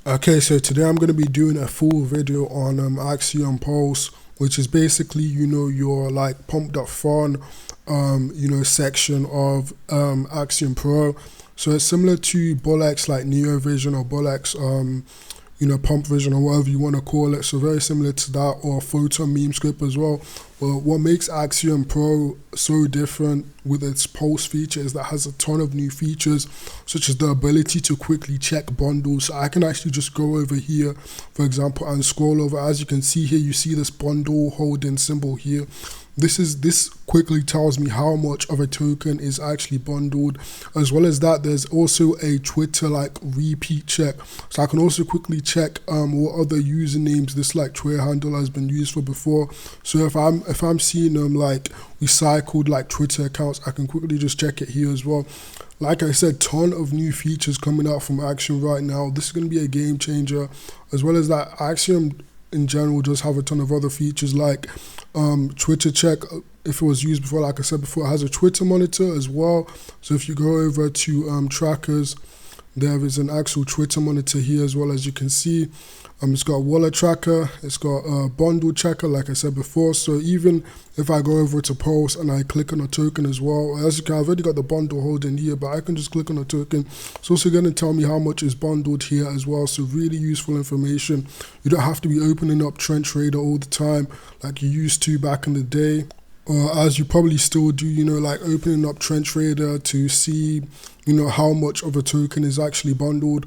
Okay, so today I'm going to be doing a full video on Axiom Pulse, which is basically, your like pump.fun, section of Axiom Pro. So it's similar to BULLX like Neo Vision or BULLX, Pump Vision or whatever you want to call it. So very similar to that, or Photon Memescope as well. But what makes Axiom Pro so different with its Pulse feature is that it has a ton of new features, such as the ability to quickly check bundles. So I can actually just go over here, for example, and scroll over. As you can see here, you see this bundle holding symbol here. This quickly tells me how much of a token is actually bundled. As well as that, there's also a Twitter like repeat check, so I can also quickly check what other usernames this like Twitter handle has been used for before. So if I'm seeing like recycled like Twitter accounts, I can quickly just check it here as well. Like I said, ton of new features coming out from Axiom right now. This is going to be a game changer. As well as that, Axiom in general does have a ton of other features like Twitter check. If it was used before, like I said before, it has a Twitter monitor as well. So if you go over to trackers, there is an actual Twitter monitor here as well. As you can see, it's got a wallet tracker, it's got a bundle checker like I said before. So even if I go over to Pulse and I click on a token as well, as you can, I've already got the bundle holding here, but I can just click on a token. It's also going to tell me how much is bundled here as well. So really useful information. You don't have to be opening up Trend Trader all the time like you used to back in the day, or as you probably still do, like opening up Trend Trader to see, how much of a token is actually bundled.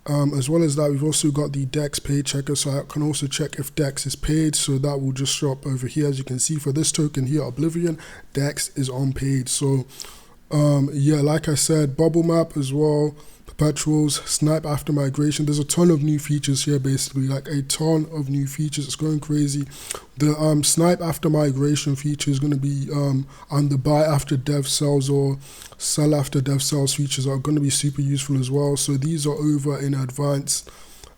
As well as that, we've also got the Dex Paid Checker, so I can also check if Dex is paid. So that will just show up over here. As you can see, for this token here, Oblivion, Dex is unpaid. So yeah, like I said, bubble map as well, Perpetuals, Snipe after migration. There's a ton of new features here, basically, like a ton of new features. It's going crazy. The Snipe after migration feature is going to be and the buy after dev sells or sell after dev sells features are going to be super useful as well. So these are over in advance.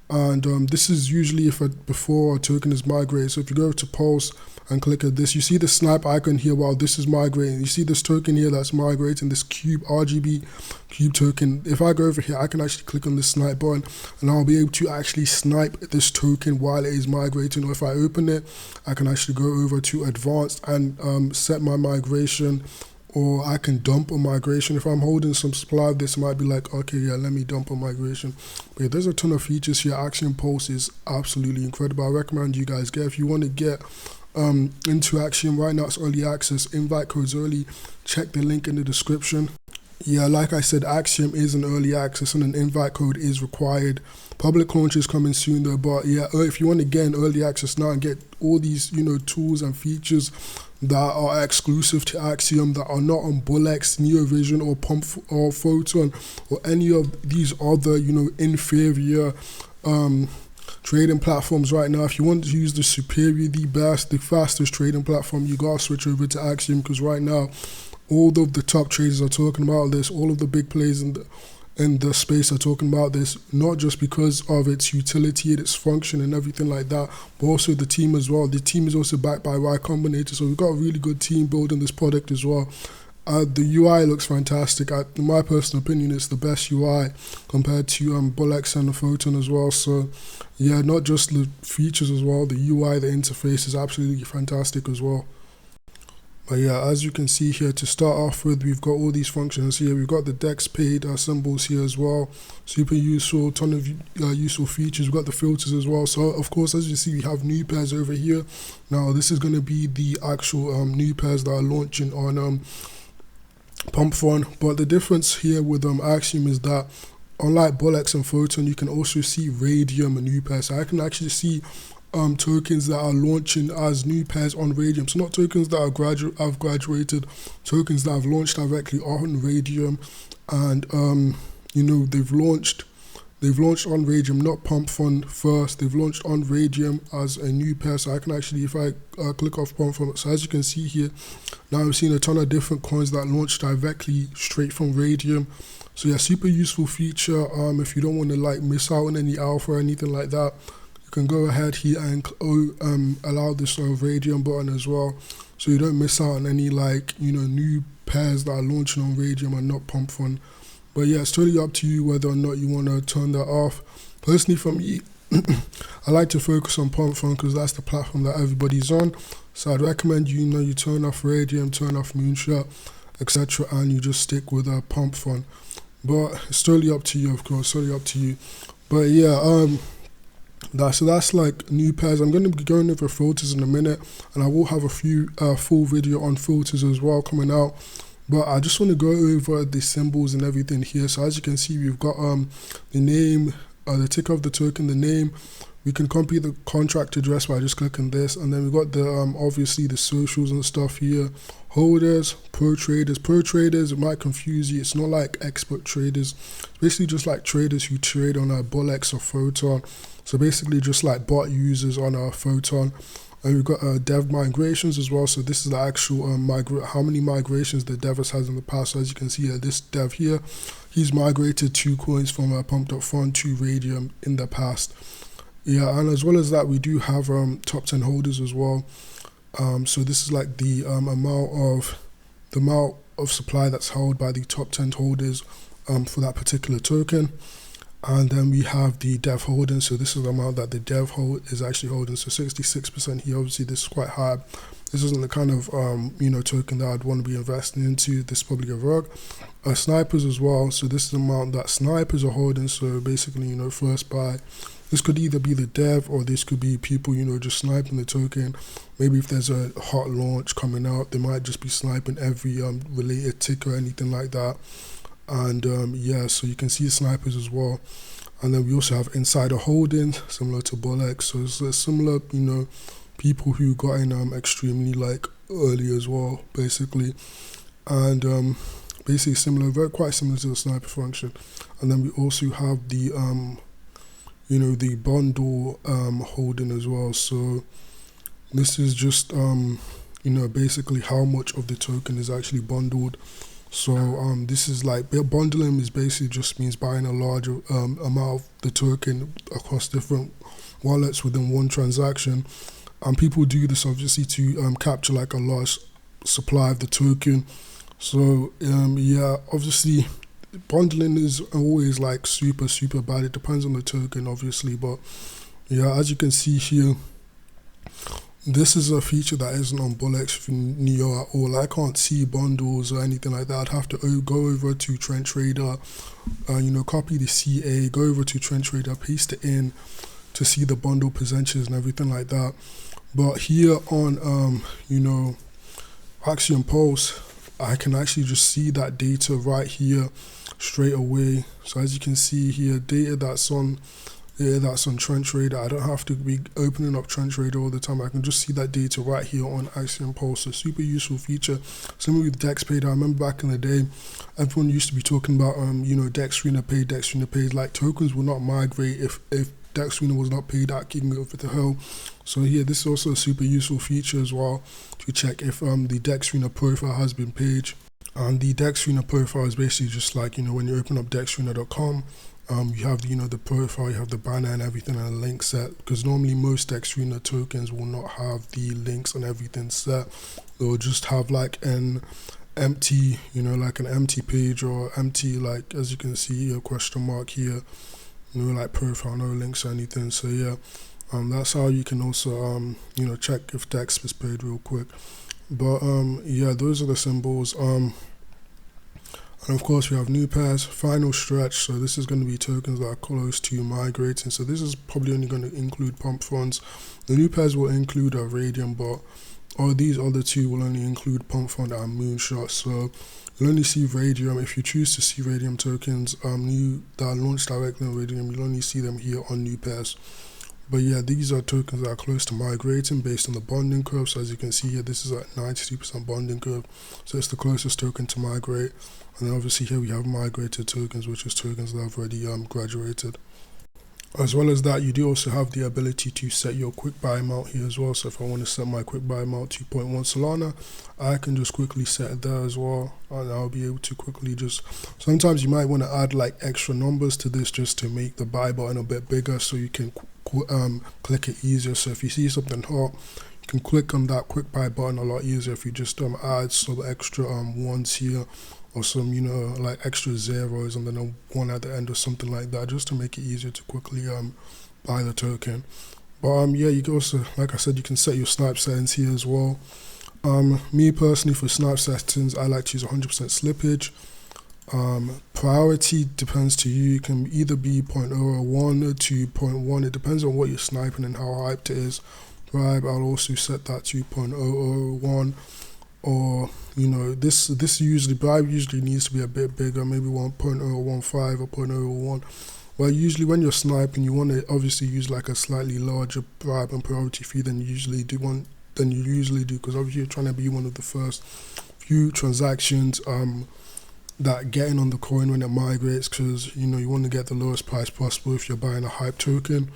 And this is usually before a token is migrated. So if you go to Pulse and click at this, you see the Snipe icon here while this is migrating. You see this token here that's migrating, this cube RGB cube token. If I go over here, I can actually click on the Snipe button and I'll be able to actually snipe this token while it is migrating. Or if I open it, I can actually go over to advanced and set my migration, or I can dump a migration. If I'm holding some supply of this, it might be like, okay, yeah, let me dump a migration. But yeah, there's a ton of features here. Axiom Pulse is absolutely incredible. I recommend you guys get, if you want to get into Axiom right now, it's early access, invite codes early, check the link in the description. Yeah, like I said, Axiom is an early access and an invite code is required. Public launch is coming soon though, but yeah, if you want to get an early access now and get all these, tools and features that are exclusive to Axiom, that are not on BULLX, Neo Vision or Pump or Photon or any of these other, inferior trading platforms right now. If you want to use the superior, the best, the fastest trading platform, you gotta switch over to Axiom, because right now all of the top traders are talking about this. All of the big players in the space are talking about this, not just because of its utility and its function and everything like that, but also the team as well. The team is also backed by YC Combinator, so we've got a really good team building this product as well. The UI looks fantastic. In my personal opinion, it's the best UI compared to BULLX and the Photon as well. So yeah, not just the features as well, the UI, the interface is absolutely fantastic as well. But yeah, as you can see here, to start off with, we've got all these functions here. We've got the Dex Paid symbols here as well. Super useful, ton of useful features. We've got the filters as well. So of course, as you see, we have new pairs over here. Now this is going to be the actual new pairs that are launching on Pump Fun. But the difference here with Axiom is that unlike BULLX and Photon, you can also see Radium and new pairs. So I can actually see tokens that are launching as new pairs on Radium. So not tokens that are have graduated, tokens that have launched directly on Radium, and they've launched on Radium, not Pump Fund first. They've launched on Radium as a new pair. So I can actually, if I click off Pump Fund, so as you can see here, now I'm seeing a ton of different coins that launch directly straight from Radium. So yeah, super useful feature. If you don't want to like miss out on any alpha or anything like that, you can go ahead here and allow this Radium button as well, so you don't miss out on any new pairs that are launching on Radium and not Pump Fund. But yeah, it's totally up to you whether or not you want to turn that off. Personally, for me, I like to focus on Photon because that's the platform that everybody's on. So I'd recommend you turn off Radium, turn off Moonshot, etc., and you just stick with Photon. But it's totally up to you, of course, totally up to you. But yeah, that's like new pairs. I'm going to be going over filters in a minute, and I will have a few full video on filters as well coming out. But I just want to go over the symbols and everything here. So as you can see, we've got the name, the ticker of the token, the name. We can copy the contract address by just clicking this, and then we've got the obviously the socials and stuff here. Holders, pro traders. Pro traders, it might confuse you. It's not like expert traders. It's basically just like traders who trade on a BULLX or Photon. So basically just like bot users on a Photon. And we've got dev migrations as well. So this is the actual how many migrations the dev has in the past. So as you can see, this dev here, he's migrated 2 coins from pump.fun to Radium in the past. Yeah, and as well as that, we do have top 10 holders as well. So this is like the amount of supply that's held by the top 10 holders for that particular token. And then we have the dev holding. So this is the amount that the dev is actually holding. So 66% here. Obviously, this is quite high. This isn't the kind of token that I'd want to be investing into. This is probably a rug. Snipers as well. So this is the amount that snipers are holding. So basically, first buy. This could either be the dev or this could be people, just sniping the token. Maybe if there's a hot launch coming out, they might just be sniping every related ticker or anything like that. And yeah, so you can see snipers as well. And then we also have insider holdings, similar to BULLX. So it's similar, people who got in extremely early as well, basically. And basically similar, quite similar to the sniper function. And then we also have the the bundle holding as well. So this is just basically how much of the token is actually bundled. So this is bundling is basically just means buying a larger amount of the token across different wallets within one transaction. And people do this obviously to capture a large supply of the token. So yeah, obviously bundling is always super bad. It depends on the token obviously, but yeah, as you can see here, this is a feature that isn't on BULLX NEO at all. I can't see bundles or anything like that. I'd have to go over to Trend Trader, copy the CA, go over to Trend Trader, paste it in to see the bundle percentages and everything like that. But here on Axiom Pulse, I can actually just see that data right here straight away. So as you can see here, data that's on Trend Trader. I don't have to be opening up Trend Trader all the time. I can just see that data right here on Axiom Pulse. So super useful feature. Similar with Dex Paid. I remember back in the day, everyone used to be talking about Dex Paid. Like tokens will not migrate if Dex was not paid out, kicking over the hell. So here, this is also a super useful feature as well to check if the Dex profile has been paid. And the Dex profile is basically just when you open up dexarena.com, you have the profile, you have the banner and everything and a link set, because normally most Dex tokens will not have the links and everything set. They'll just have an empty, an empty page or empty, as you can see, a question mark here, profile, no links or anything. So yeah, that's how you can also check if Dex is paid real quick. But yeah, those are the symbols. And of course we have new pairs, final stretch. So this is going to be tokens that are close to migrating. So this is probably only going to include pump funds. The new pairs will include a Radium, but all these other two will only include pump fund and Moonshot. So you'll only see Radium if you choose to see Radium tokens that are launched directly on Radium. You'll only see them here on new pairs. But yeah, these are tokens that are close to migrating based on the bonding curve. So as you can see here, this is at 92% bonding curve. So it's the closest token to migrate. And then obviously here we have migrated tokens, which is tokens that have already graduated. As well as that, you do also have the ability to set your quick buy amount here as well. So if I want to set my quick buy amount 2.1 Solana, I can just quickly set it there as well. And I'll be able to quickly sometimes you might want to add extra numbers to this just to make the buy button a bit bigger so you can click it easier. So if you see something hot, you can click on that quick buy button a lot easier if you just add some extra ones here or some, you know, like extra zeros and then a 1 at the end or something like that, just to make it easier to quickly buy the token. But yeah, you can also, like I said, you can set your Snipe settings here as well. Me personally, for Snipe settings, I like to use 100% slippage. Priority depends to you. It can either be 0.001 to 0.1. It depends on what you're sniping and how hyped it is. Bribe, I'll also set that to 0.001. Or, you know, this usually, bribe usually needs to be a bit bigger, maybe 1.015 or 0.001. Well, usually when you're sniping, you want to obviously use like a slightly larger bribe and priority fee than you usually do, because obviously you're trying to be one of the first few transactions that get in on the coin when it migrates, because, you know, you want to get the lowest price possible if you're buying a hype token.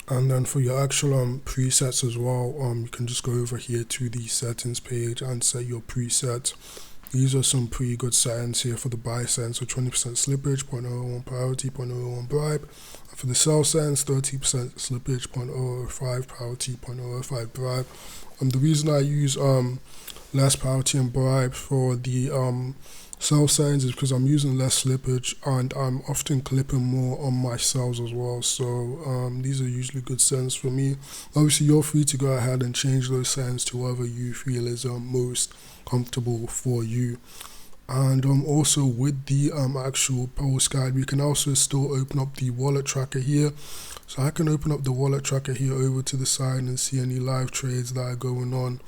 And then for your actual presets as well, you can just go over here to the settings page and set your presets. These are some pretty good settings here for the buy settings. So 20% slippage, 0.01 priority, 0.01 bribe. And for the sell settings, 30% slippage, 0.05 priority, 0.05 bribe. The reason I use less priority and bribe for the sell settings is because I'm using less slippage and I'm often clipping more on my sells as well. So these are usually good settings for me. Obviously, you're free to go ahead and change those settings to whatever you feel is most comfortable for you. And also with the actual Pulse guide, we can also still open up the wallet tracker here. So I can open up the wallet tracker here over to the side and see any live trades that are going on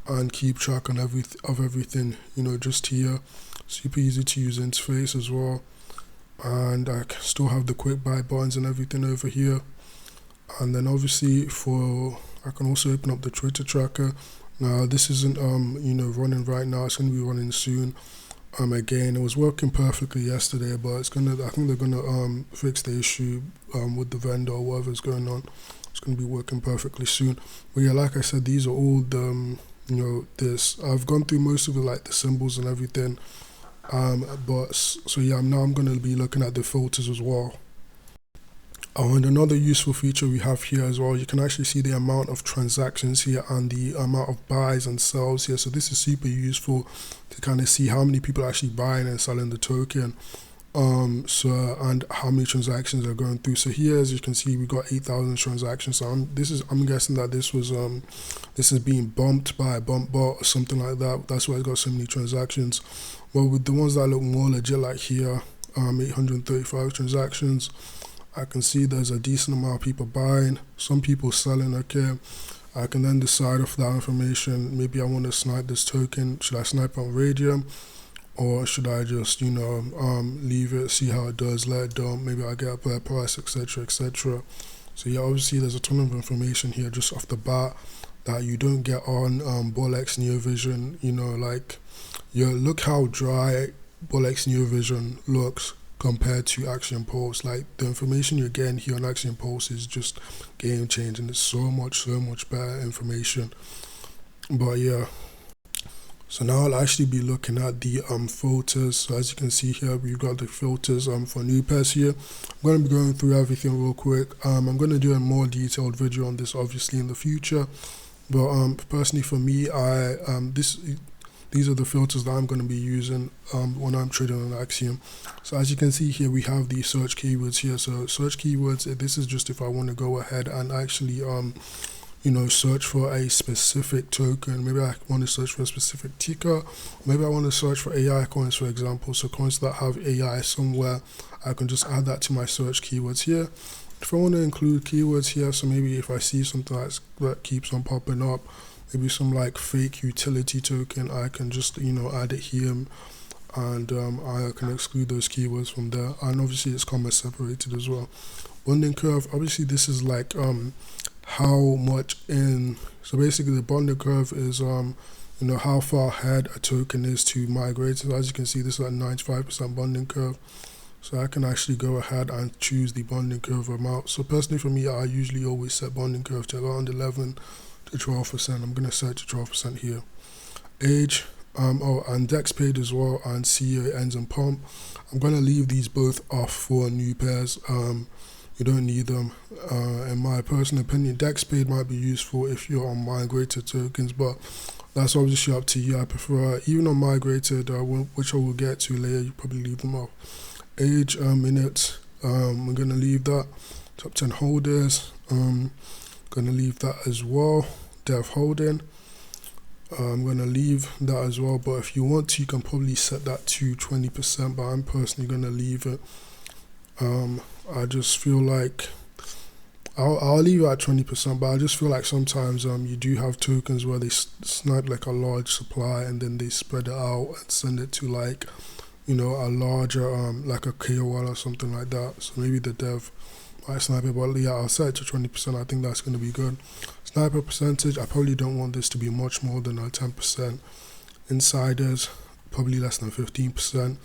and keep track on everything, you know, just here. Super easy to use interface as well. And I still have the quick buy buttons and everything over here. And then obviously I can also open up the Twitter tracker. Now this isn't you know, running right now. It's going to be running soon. Again, it was working perfectly yesterday, but I think they're gonna fix the issue with the vendor or whatever's going on. It's going to be working perfectly soon. But yeah, like I said, these are all the you know, I've gone through most of it, like the symbols and everything. But so yeah, I'm going to be looking at the filters as well. And another useful feature we have here as well, you can actually see the amount of transactions here and the amount of buys and sells here. So this is super useful to kind of see how many people are actually buying and selling the token. And how many transactions are going through. So here, as you can see, we got 8,000 transactions. So I'm guessing that this is being bumped by a bump bot or something like that. That's why it's got so many transactions. Well, with the ones that look more legit, like here, 835 transactions, I can see there's a decent amount of people buying, some people selling. Okay, I can then decide off that information. Maybe I want to snipe this token. Should I snipe on Radium? Or should I just, you know, leave it, see how it does, let it dump, maybe I get a better price, etc., etc. So yeah, obviously there's a ton of information here just off the bat that you don't get on BULLX NEO Vision. You know, like, look how dry BULLX NEO Vision looks compared to Axiom Pulse. Like, the information you're getting here on Axiom Pulse is just game changing. It's so much better information. But yeah. So now I'll actually be looking at the filters. So as you can see here, we've got the filters for new pairs here. I'm going to be going through everything real quick. I'm going to do a more detailed video on this obviously in the future. But personally for me, these are the filters that I'm going to be using when I'm trading on Axiom. So as you can see here, we have the search keywords here. So search keywords, this is just if I want to go ahead and actually you know, search for a specific token. Maybe I want to search for a specific ticker. Maybe I want to search for AI coins, for example. So coins that have AI somewhere, I can just add that to my search keywords here. If I want to include keywords here, so maybe if I see something that keeps on popping up, maybe some like fake utility token, I can just, you know, add it here, and I can exclude those keywords from there. And obviously it's comma separated as well. Bonding curve, obviously this is like how much in, so basically the bonding curve is you know, how far ahead a token is to migrate. So as you can see, this is at 95% bonding curve. So I can actually go ahead and choose the bonding curve amount. So personally for me, I usually always set bonding curve to around 11 to 12%. I'm going to set to 12% here. Age, and Dex Paid as well, and CEO ends and pump. I'm going to leave these both off for new pairs. You don't need them. In my personal opinion, Dex Paid might be useful if you're on migrated tokens, but that's obviously up to you. I prefer, even on migrated, which I will get to later, you probably leave them off. Age, minutes, we're going to leave that. Top 10 holders, going to leave that as well. Dev holding, I'm going to leave that as well, but if you want to, you can probably set that to 20%, but I'm personally going to leave it. I just feel like I'll leave it at 20%, but I just feel like sometimes you do have tokens where they snipe like a large supply and then they spread it out and send it to like, you know, a larger like a KOL or something like that. So maybe the dev might snipe it, but yeah, I'll set it to 20%. I think that's going to be good. Sniper percentage, I probably don't want this to be much more than 10%. Insiders, probably less than 15%.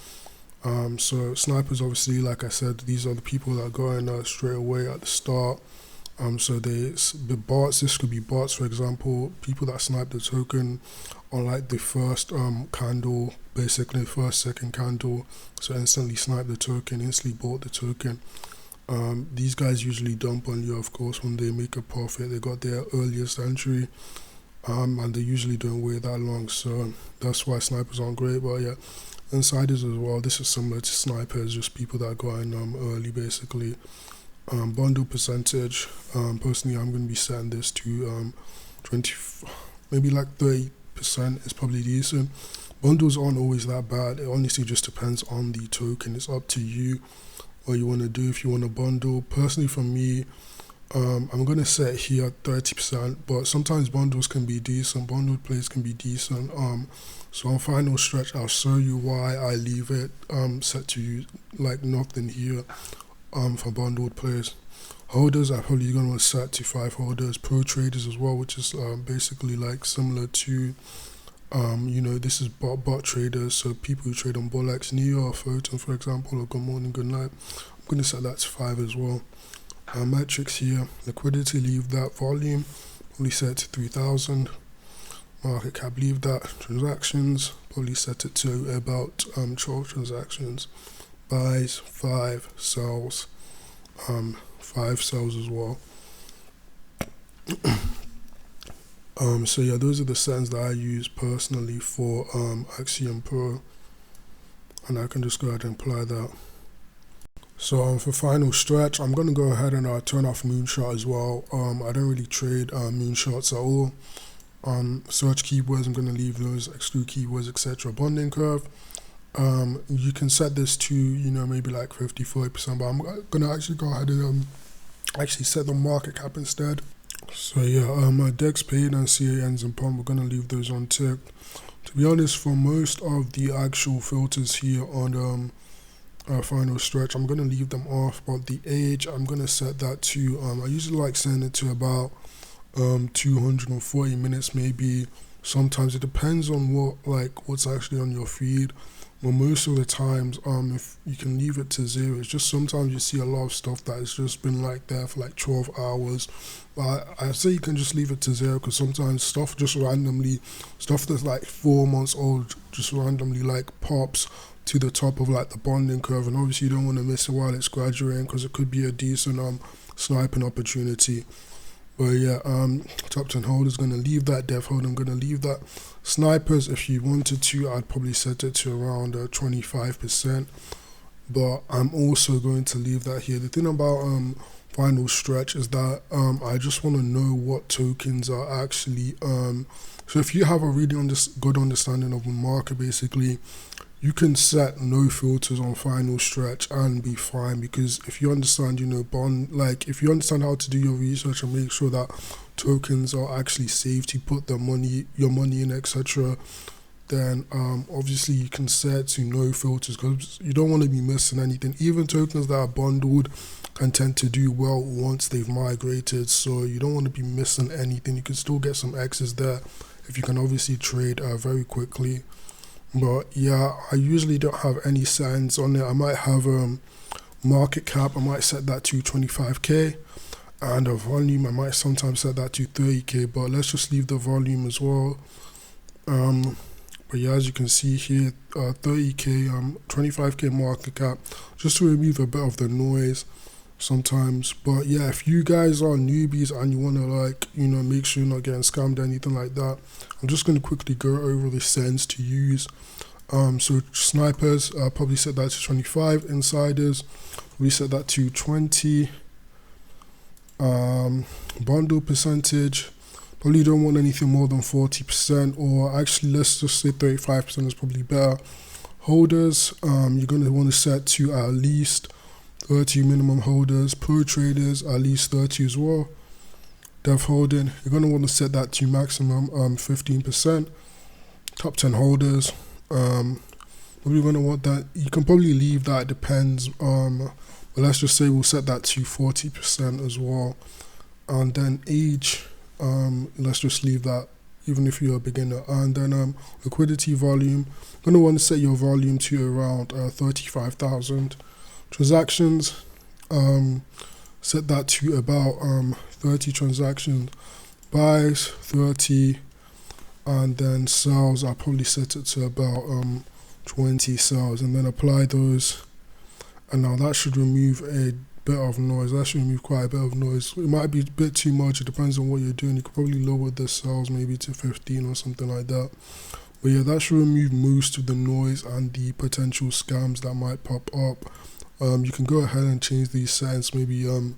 So snipers, obviously, like I said, these are the people that go in straight away at the start. So the bots, this could be bots, for example, people that snipe the token on like the first candle, basically first, second candle, so instantly snipe the token, instantly bought the token. These guys usually dump on you, of course, when they make a profit. They got their earliest entry, and they usually don't wait that long, so that's why snipers aren't great. But yeah, insiders as well, this is similar to snipers, just people that got in early, basically. Bundle percentage, personally I'm going to be setting this to 20, maybe like 30% is probably decent. Bundles aren't always that bad. It honestly just depends on the token. It's up to you what you want to do. If you want to bundle, personally for me, I'm going to set here 30%, but sometimes bundles can be decent. Bundled plays can be decent. So on final stretch, I'll show you why I leave it set to like nothing here. For bundled players. Holders, I'm probably going to set to 5 holders. Pro traders as well, which is basically like similar to, you know, this is bot traders, so people who trade on BULLX NEO or Photon, for example, or good morning, good night. I'm going to set that to 5 as well. Metrics here, liquidity, leave that. Volume, probably set to 3,000. Market cap, leave that. Transactions, probably set it to about 12 transactions. Buys 5, sells 5, sells as well. So yeah, those are the settings that I use personally for Axiom Pro, and I can just go ahead and apply that. So for final stretch, I'm going to go ahead and turn off moonshot as well. I don't really trade moonshots at all. Search keywords, I'm going to leave those. Exclude keywords, etc. Bonding curve. You can set this to, you know, maybe like 50-40%, but I'm gonna actually go ahead and actually set the market cap instead. So yeah, Dex Paid and CANs and pump, we're gonna leave those on ticked. To be honest, for most of the actual filters here on final stretch, I'm gonna leave them off, but the age, I'm gonna set that to, I usually like setting it to about 240 minutes maybe. Sometimes it depends on what's actually on your feed. Well, most of the times, if you can leave it to 0, it's just sometimes you see a lot of stuff that has just been like there for like 12 hours. But I say you can just leave it to 0 because sometimes stuff just randomly, stuff that's like 4 months old, just randomly like pops to the top of like the bonding curve, and obviously you don't want to miss it while it's graduating because it could be a decent sniping opportunity. But yeah, top 10 holders, going to leave that. Dev hold, I'm going to leave that. Snipers, if you wanted to, I'd probably set it to around 25%. But I'm also going to leave that here. The thing about final stretch is that I just want to know what tokens are actually... so if you have a really good understanding of the market, basically, you can set no filters on final stretch and be fine, because if you understand, you know, if you understand how to do your research and make sure that tokens are actually safe to put your money in, etc., then obviously you can set to no filters because you don't want to be missing anything. Even tokens that are bundled can tend to do well once they've migrated, so you don't want to be missing anything. You can still get some X's there if you can obviously trade very quickly. But yeah, I usually don't have any settings on it. I might have market cap, I might set that to 25k, and a volume, I might sometimes set that to 30k, but let's just leave the volume as well. But yeah, as you can see here, 30k, 25k market cap, just to remove a bit of the noise. sometimes. But yeah, if you guys are newbies and you want to like, you know, make sure you're not getting scammed or anything like that, I'm just going to quickly go over the settings to use. So snipers, probably set that to 25. Insiders, we set that to 20. Bundle percentage, probably don't want anything more than 40%, or actually let's just say 35% is probably better. Holders, you're going to want to set to at least 30 minimum holders. Pro traders, at least 30 as well. Dev holding, you're going to want to set that to maximum 15%. Top 10 holders, probably going to want that. You can probably leave that, it depends. But let's just say we'll set that to 40% as well. And then age, let's just leave that even if you're a beginner. And then liquidity volume, you're going to want to set your volume to around 35,000. Transactions, set that to about 30 transactions. Buys, 30. And then sales, I'll probably set it to about 20 sales, and then apply those. And now that should remove a bit of noise. That should remove quite a bit of noise. It might be a bit too much. It depends on what you're doing. You could probably lower the sales maybe to 15 or something like that. But yeah, that should remove most of the noise and the potential scams that might pop up. You can go ahead and change these settings. Maybe you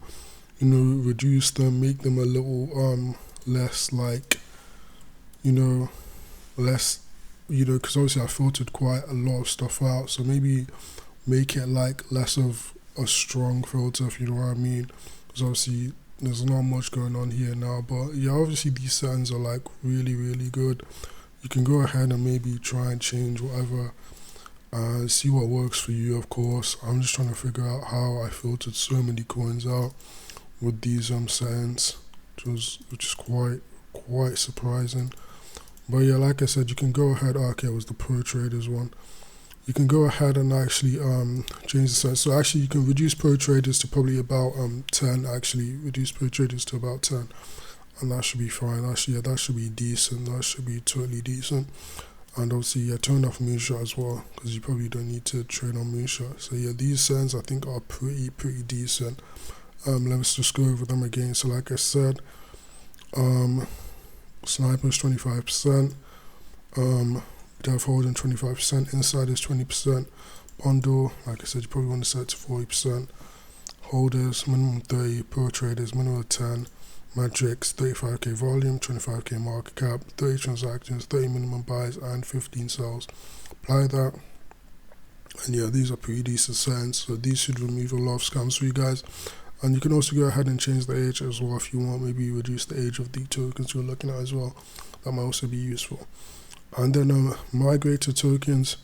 know, reduce them, make them a little less like, you know, less, you know, because obviously I filtered quite a lot of stuff out. So maybe make it like less of a strong filter, if you know what I mean, because obviously there's not much going on here now. But yeah, obviously these settings are like really good. You can go ahead and maybe try and change whatever, see what works for you. Of course, I'm just trying to figure out how I filtered so many coins out with these settings, which is quite surprising. But yeah, like I said, you can go ahead. Okay, it was the pro traders one. You can go ahead and actually change the size. So actually you can reduce pro traders to probably about 10. Actually reduce pro traders to about 10, and that should be fine. Actually, yeah, that should be decent. That should be totally decent. And obviously, yeah, turn off moonshot as well, because you probably don't need to trade on moonshot. So yeah, these settings I think are pretty decent. Let's just go over them again. So like I said, snipers 25%, dev holding 25%, insiders 20%, bundle, like I said, you probably want to set to 40%, holders minimum 30, pro traders minimum 10, metrics 35k volume, 25k market cap, 30 transactions, 30 minimum buys, and 15 sales. Apply that, and yeah, these are pretty decent settings. So these should remove a lot of scams for you guys. And you can also go ahead and change the age as well if you want. Maybe reduce the age of the tokens you're looking at as well. That might also be useful. And then migrated tokens.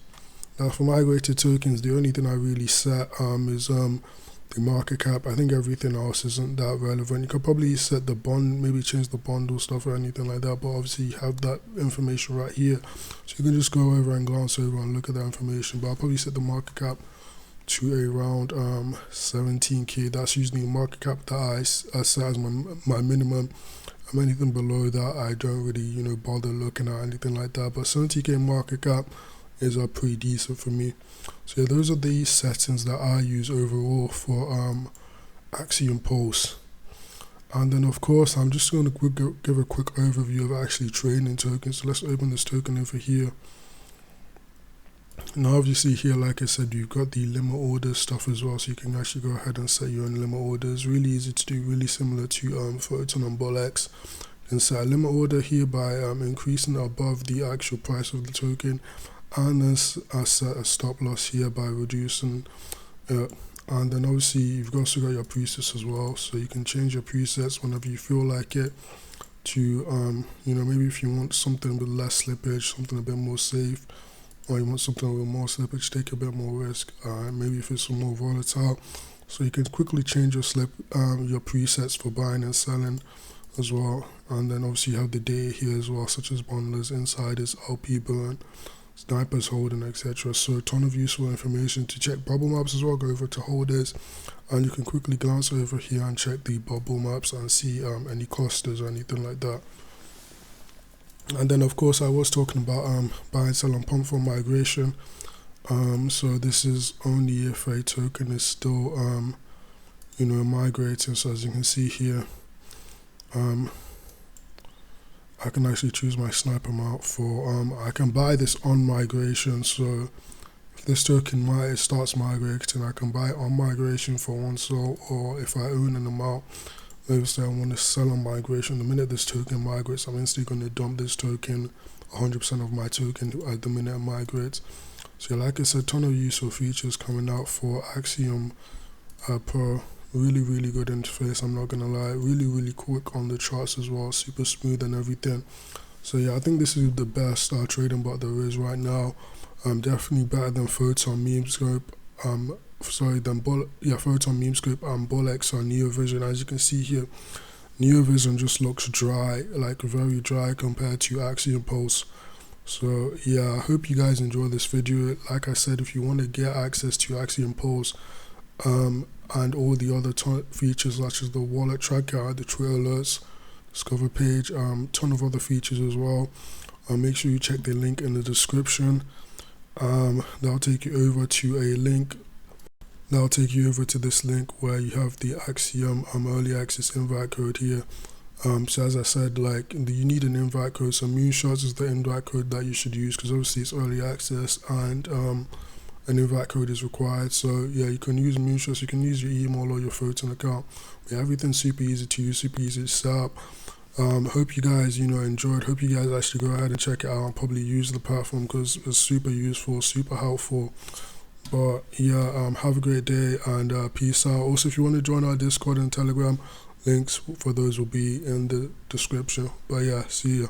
Now for migrated tokens, the only thing I really set is the market cap. I think everything else isn't that relevant. You could probably set the bond, maybe change the bundle stuff or anything like that. But obviously you have that information right here. So you can just go over and glance over and look at that information. But I'll probably set the market cap to around 17k. That's usually the market cap that I set as my minimum. Anything below that I don't really, you know, bother looking at anything like that. But 70k market cap is pretty decent for me. So yeah, those are the settings that I use overall for Axiom Pulse. And then of course I'm just going to give a quick overview of actually trading tokens. So let's open this token over here. Now obviously here, like I said, you've got the limit order stuff as well, so you can actually go ahead and set your own limit orders. Really easy to do, really similar to Photon and BULLX. You can set a limit order here by increasing above the actual price of the token, and then set a stop loss here by reducing and then obviously you've also got your presets as well, so you can change your presets whenever you feel like it to you know, maybe if you want something with less slippage, something a bit more safe, or you want something with more slippage, take a bit more risk. Maybe if it's more volatile, so you can quickly change your your presets for buying and selling as well. And then obviously you have the data here as well, such as bundlers, insiders, LP burn, snipers holding, etc. So a ton of useful information. To check bubble maps as well, go over to holders, and you can quickly glance over here and check the bubble maps and see any clusters or anything like that. And then of course I was talking about buy and sell and pump for migration. So this is only if a token is still migrating. So as you can see here, I can actually choose my Snipe amount for, I can buy this on migration. So if this token it starts migrating, I can buy it on migration for one sol, or if I own an amount, maybe say I want to sell on migration, the minute this token migrates, I'm instantly going to dump this token, 100% of my token at the minute it migrates. So like I said, ton of useful features coming out for Axiom Pro. Really good interface, I'm not gonna lie. Really quick on the charts as well, super smooth and everything. So yeah, I think this is the best trading bot there is right now. Definitely better than Photon, Memescope, Photon, Memescope and BULLX NEO Vision. As you can see here, NEO Vision just looks dry, like very dry compared to Axiom Pulse. So yeah, I hope you guys enjoy this video. Like I said, if you want to get access to Axiom Pulse and all the other features such as the wallet tracker, the Twitter alerts, discover page, ton of other features as well, make sure you check the link in the description. That'll take you over to a link. That'll take you over to this link where you have the Axiom early access invite code here. So as I said, like you need an invite code. So Moonshots is the invite code that you should use, because obviously it's early access and an invite code is required. So yeah, you can use Moonshots, you can use your email or your Photon account. Yeah, everything's super easy to use, super easy to set up. Hope you guys enjoyed. Hope you guys actually go ahead and check it out and probably use the platform, because it's super useful, super helpful. But yeah, have a great day and peace out. Also, if you want to join our Discord and Telegram, links for those will be in the description. But yeah, see ya.